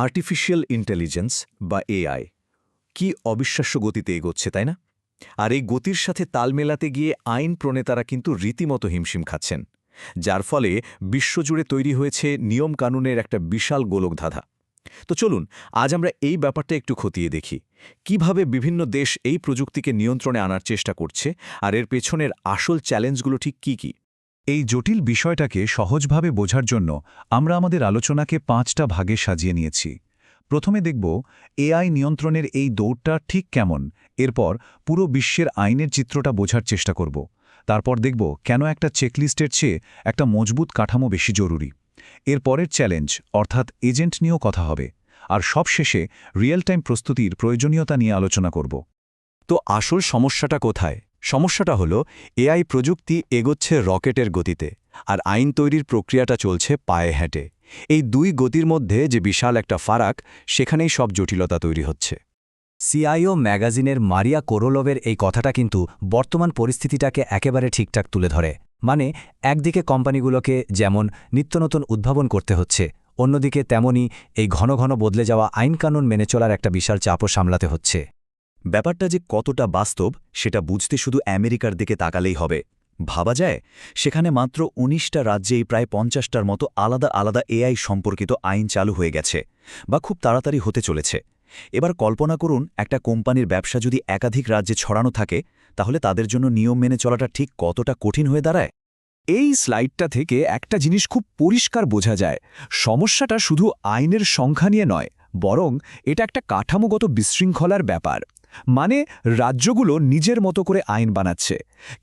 Artificial intelligence বা AI কি অবিশ্বাস্য গতিতে এগোচ্ছে, তাই না? আর এই গতির সাথে তাল মেলাতে গিয়ে আইন প্রণেতারা কিন্তু রীতিমতো হিমশিম খাচ্ছেন, যার ফলে বিশ্বজুড়ে তৈরি হয়েছে নিয়মকানুনের একটা বিশাল গোলকধাঁধা। তো চলুন আজ আমরা এই ব্যাপারটা একটু খতিয়ে দেখি, কিভাবে বিভিন্ন দেশ এই প্রযুক্তিকে নিয়ন্ত্রণে আনার চেষ্টা করছে আর এর পেছনের আসল চ্যালেঞ্জগুলো ঠিক কী কী। এই জটিল বিষয়টাকে সহজভাবে বোঝার জন্য আমরা আমাদের আলোচনাকে 5টা ভাগে সাজিয়ে নিয়েছি। প্রথমে দেখব এআই নিয়ন্ত্রণের এই দৌড়টা ঠিক কেমন, এরপর পুরো বিশ্বের আইনের চিত্রটা বোঝার চেষ্টা করব। তারপর দেখব কেন একটা চেকলিস্টের চেয়ে একটা মজবুত কাঠামো বেশি জরুরি। এর পরের চ্যালেঞ্জ অর্থাৎ এজেন্ট নিয়েও কথা হবে। আর সবশেষে রিয়েল টাইম প্রস্তুতির প্রয়োজনীয়তা নিয়ে আলোচনা করব। তো আসল সমস্যাটা কোথায়? সমস্যাটা হলো এআই প্রযুক্তি এগোচ্ছে রকেটের গতিতে, আর আইন তৈরির প্রক্রিয়াটা চলছে পায়ে হেঁটে। এই দুই গতির মধ্যে যে বিশাল একটা ফারাক, সেখানেই সব জটিলতা তৈরি হচ্ছে। সিআইও ম্যাগাজিনের মারিয়া কোরোলোভের এই কথাটা কিন্তু বর্তমান পরিস্থিতিটাকে একেবারে ঠিকঠাক তুলে ধরে। মানে একদিকে কোম্পানিগুলোকে যেমন নিত্যনতুন উদ্ভাবন করতে হচ্ছে, অন্যদিকে তেমনই এই ঘন ঘন বদলে যাওয়া আইনকানুন মেনে চলার একটা বিশাল চাপও সামলাতে হচ্ছে। ব্যাপারটা যে কতটা বাস্তব সেটা বুঝতে শুধু আমেরিকার দিকে তাকালেই হবে। ভাবা যায়, সেখানে মাত্র ১৯টা রাজ্যেই প্রায় ৫০টার মতো আলাদা আলাদা এআই সম্পর্কিত আইন চালু হয়ে গেছে, বা খুব তাড়াতাড়ি হতে চলেছে। এবার কল্পনা করুন, একটা কোম্পানির ব্যবসা যদি একাধিক রাজ্যে ছড়ানো থাকে, তাহলে তাদের জন্য নিয়ম মেনে চলাটা ঠিক কতটা কঠিন হয়ে দাঁড়ায়। এই স্লাইডটা থেকে একটা জিনিস খুব পরিষ্কার বোঝা যায়। সমস্যাটা শুধু আইনের সংখ্যা নিয়ে নয়, বরং এটা একটা কাঠামোগত বিশৃঙ্খলার ব্যাপার। মানে রাজ্যগুলো নিজের মতো করে আইন বানাচ্ছে,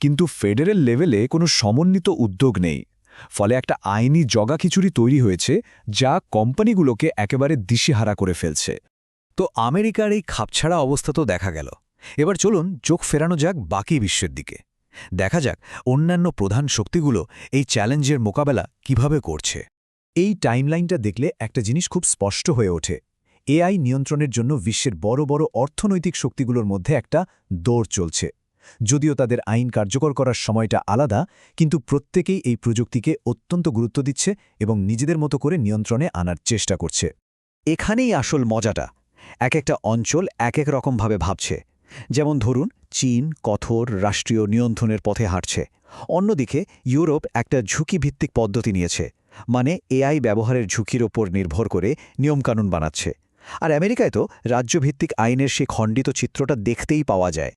কিন্তু ফেডারেল লেভেলে কোনো সমন্বিত উদ্যোগ নেই। ফলে একটা আইনি জগাখিচুড়ি তৈরি হয়েছে, যা কোম্পানিগুলোকে একেবারে দিশেহারা করে ফেলছে। তো আমেরিকার এই খাপছাড়া অবস্থা তো দেখা গেল। এবার চলুন চোখ ফেরানো যাক বাকি বিশ্বের দিকে। দেখা যাক অন্যান্য প্রধান শক্তিগুলো এই চ্যালেঞ্জের মোকাবেলা কিভাবে করছে। এই টাইমলাইনটা দেখলে একটা জিনিস খুব স্পষ্ট হয়ে ওঠে। এআই নিয়ন্ত্রণের জন্য বিশ্বের বড় বড় অর্থনৈতিক শক্তিগুলোর মধ্যে একটা দৌড় চলছে। যদিও তাদের আইন কার্যকর করার সময়টা আলাদা, কিন্তু প্রত্যেকেই এই প্রযুক্তিকে অত্যন্ত গুরুত্ব দিচ্ছে এবং নিজেদের মতো করে নিয়ন্ত্রণে আনার চেষ্টা করছে। এখানেই আসল মজাটা। এক একটা অঞ্চল এক এক রকমভাবে ভাবছে। যেমন ধরুন, চীন কঠোর রাষ্ট্রীয় নিয়ন্ত্রণের পথে হাঁটছে, অন্যদিকে ইউরোপ একটা ঝুঁকিভিত্তিক পদ্ধতি নিয়েছে, মানে এআই ব্যবহারের ঝুঁকির ওপর নির্ভর করে নিয়মকানুন বানাচ্ছে। আর আমেরিকায় তো রাজ্যভিত্তিক আইনের সেই খণ্ডিত চিত্রটা দেখতেই পাওয়া যায়।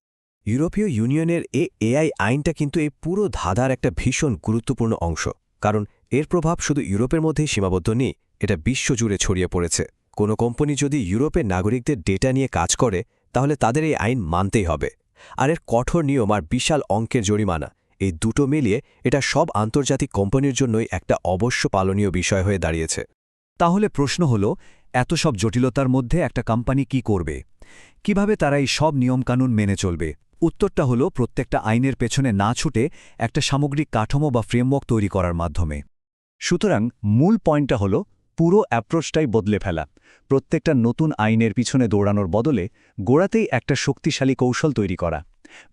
ইউরোপীয় ইউনিয়নের এআই আইনটা কিন্তু এই পুরো ধাঁধার একটা ভীষণ গুরুত্বপূর্ণ অংশ, কারণ এর প্রভাব শুধু ইউরোপের মধ্যেই সীমাবদ্ধ নেই, এটা বিশ্বজুড়ে ছড়িয়ে পড়েছে। কোনো কোম্পানি যদি ইউরোপের নাগরিকদের ডেটা নিয়ে কাজ করে, তাহলে তাদের এই আইন মানতেই হবে। আর এর কঠোর নিয়ম আর বিশাল অঙ্কের জরিমানা, এই দুটো মিলিয়ে এটা সব আন্তর্জাতিক কোম্পানির জন্যই একটা অবশ্য পালনীয় বিষয় হয়ে দাঁড়িয়েছে। তাহলে প্রশ্ন হল, এত সব জটিলতার মধ্যে একটা কোম্পানি কি করবে? কিভাবে তারা এই সব নিয়মকানুন মেনে চলবে? উত্তরটা হলো প্রত্যেকটা আইনের পেছনে না ছুটে একটা সামগ্রিক কাঠামো বা ফ্রেমওয়ার্ক তৈরি করার মাধ্যমে। সুতরাং মূল পয়েন্টটা হলো পুরো অ্যাপ্রোচটাই বদলে ফেলা। প্রত্যেকটা নতুন আইনের পিছনে দৌড়ানোর বদলে গোড়াতেই একটা শক্তিশালী কৌশল তৈরি করা।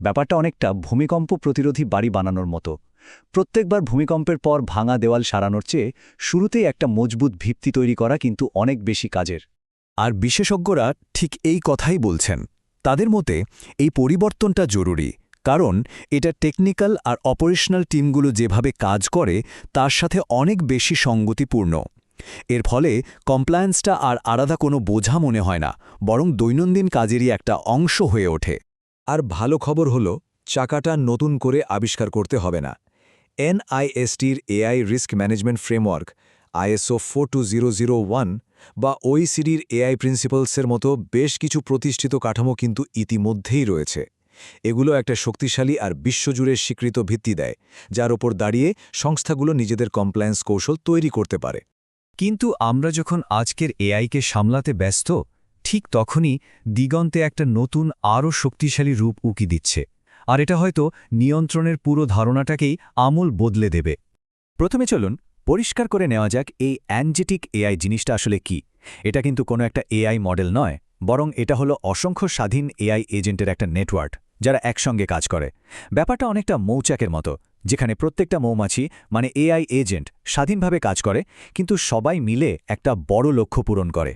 ব্যাপারটা অনেকটা ভূমিকম্প প্রতিরোধী বাড়ি বানানোর মতো। প্রত্যেকবার ভূমিকম্পের পর ভাঙা দেওয়াল সারানোর চেয়ে শুরুতেই একটা মজবুত ভিত্তি তৈরি করা কিন্তু অনেক বেশি কাজের। আর বিশেষজ্ঞরা ঠিক এই কথাই বলছেন। তাদের মতে এই পরিবর্তনটা জরুরি, কারণ এটা টেকনিক্যাল আর অপারেশনাল টিমগুলো যেভাবে কাজ করে তার সাথে অনেক বেশি সঙ্গতিপূর্ণ। এর ফলে কমপ্লায়েন্সটা আর আলাদা কোনো বোঝা মনে হয় না, বরং দৈনন্দিন কাজেরই একটা অংশ হয়ে ওঠে। আর ভালো খবর হলো, চাকাটা নতুন করে আবিষ্কার করতে হবে না। NISTর AI risk management framework, ISO 42001 বা OECDর এআই প্রিন্সিপালসের মতো বেশ কিছু প্রতিষ্ঠিত কাঠামো কিন্তু ইতিমধ্যেই রয়েছে। এগুলো একটা শক্তিশালী আর বিশ্বজুড়ে স্বীকৃত ভিত্তি দেয়, যার ওপর দাঁড়িয়ে সংস্থাগুলো নিজেদের কমপ্লায়েন্স কৌশল তৈরি করতে পারে। কিন্তু আমরা যখন আজকের এআইকে সামলাতে ব্যস্ত, ঠিক তখনই দিগন্তে একটা নতুন আরও শক্তিশালী রূপ উকি দিচ্ছে। আর এটা হয়তো নিয়ন্ত্রণের পুরো ধারণাটাকেই আমূল বদলে দেবে। প্রথমে চলুন পরিষ্কার করে নেওয়া যাক এই অ্যানজেটিক এআই জিনিসটা আসলে কি। এটা কিন্তু কোনো একটা এআই মডেল নয়, বরং এটা হলো অসংখ্য স্বাধীন এআই এজেন্টের একটা নেটওয়ার্ক, যারা একসঙ্গে কাজ করে। ব্যাপারটা অনেকটা মৌচাকের মতো, যেখানে প্রত্যেকটা মৌমাছি মানে এআই এজেন্ট স্বাধীনভাবে কাজ করে, কিন্তু সবাই মিলে একটা বড় লক্ষ্য পূরণ করে।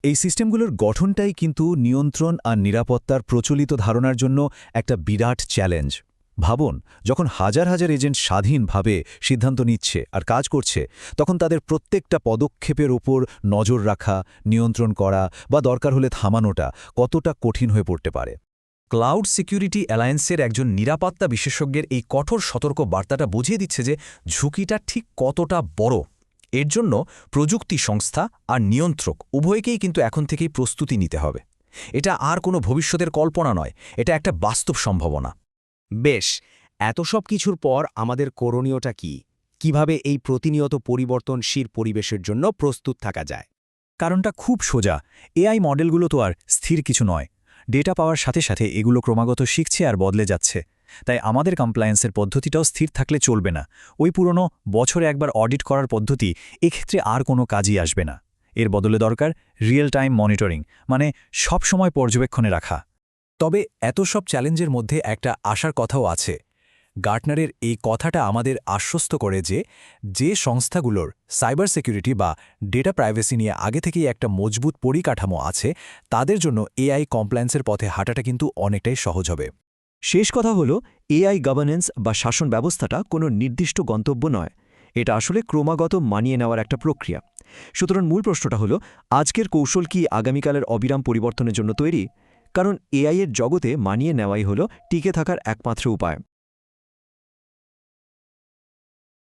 এই সিস্টেমগুলোর গঠনটাই কিন্তু নিয়ন্ত্রণ আর নিরাপত্তার প্রচলিত ধারণার জন্য একটা বিরাট চ্যালেঞ্জ। ভাবুন, যখন হাজার হাজার এজেন্ট স্বাধীনভাবে সিদ্ধান্ত নিচ্ছে আর কাজ করছে, তখন তাদের প্রত্যেকটা পদক্ষেপের ওপর নজর রাখা, নিয়ন্ত্রণ করা বা দরকার হলে থামানোটা কতটা কঠিন হয়ে পড়তে পারে। ক্লাউড সিকিউরিটি অ্যালায়েন্সের একজন নিরাপত্তা বিশেষজ্ঞের এই কঠোর সতর্ক বার্তাটা বুঝিয়ে দিচ্ছে যে ঝুঁকিটা ঠিক কতটা বড়। এর জন্য প্রযুক্তি সংস্থা আর নিয়ন্ত্রক উভয়কেই কিন্তু এখন থেকেই প্রস্তুতি নিতে হবে। এটা আর কোনো ভবিষ্যতের কল্পনা নয়, এটা একটা বাস্তব সম্ভাবনা। বেশ, এত সব কিছুর পর আমাদের করণীয়টা কি? কিভাবে এই প্রতিনিয়ত পরিবর্তনশীল পরিবেশের জন্য প্রস্তুত থাকা যায়? কারণটা খুব সোজা। এআই মডেলগুলো তো আর স্থির কিছু নয়। ডেটা পাওয়ার সাথে সাথে এগুলো ক্রমাগত শিখছে আর বদলে যাচ্ছে। তাই আমাদের কমপ্লায়েন্সের পদ্ধতিটাও স্থির থাকলে চলবে না। ওই পুরনো বছরে একবার অডিট করার পদ্ধতি এক্ষেত্রে আর কোনো কাজই আসবে না। এর বদলে দরকার রিয়েল টাইম মনিটরিং, মানে সব সময় পর্যবেক্ষণে রাখা। তবে এত সব চ্যালেঞ্জের মধ্যে একটা আশার কথাও আছে। গার্টনারের এই কথাটা আমাদের আশ্বস্ত করে যে সংস্থাগুলোর সাইবার সিকিউরিটি বা ডেটা প্রাইভেসি নিয়ে আগে থেকেই একটা মজবুত পরিকাঠামো আছে, তাদের জন্য এআই কমপ্লায়েন্সের পথে হাঁটাটা কিন্তু অনেকটাই সহজ হবে। শেষ কথা হলো, এআই গভর্নেন্স বা শাসন ব্যবস্থাটা কোনো নির্দিষ্ট গন্তব্য নয়। এটা আসলে ক্রমাগত মানিয়ে নেওয়ার একটা প্রক্রিয়া। সুতরাং মূল প্রশ্নটা হলো, আজকের কৌশল কি আগামীকালের অবিরাম পরিবর্তনের জন্য তৈরি? কারণ এআই এর জগতে মানিয়ে নেওয়াই হলো টিকে থাকার একমাত্র উপায়।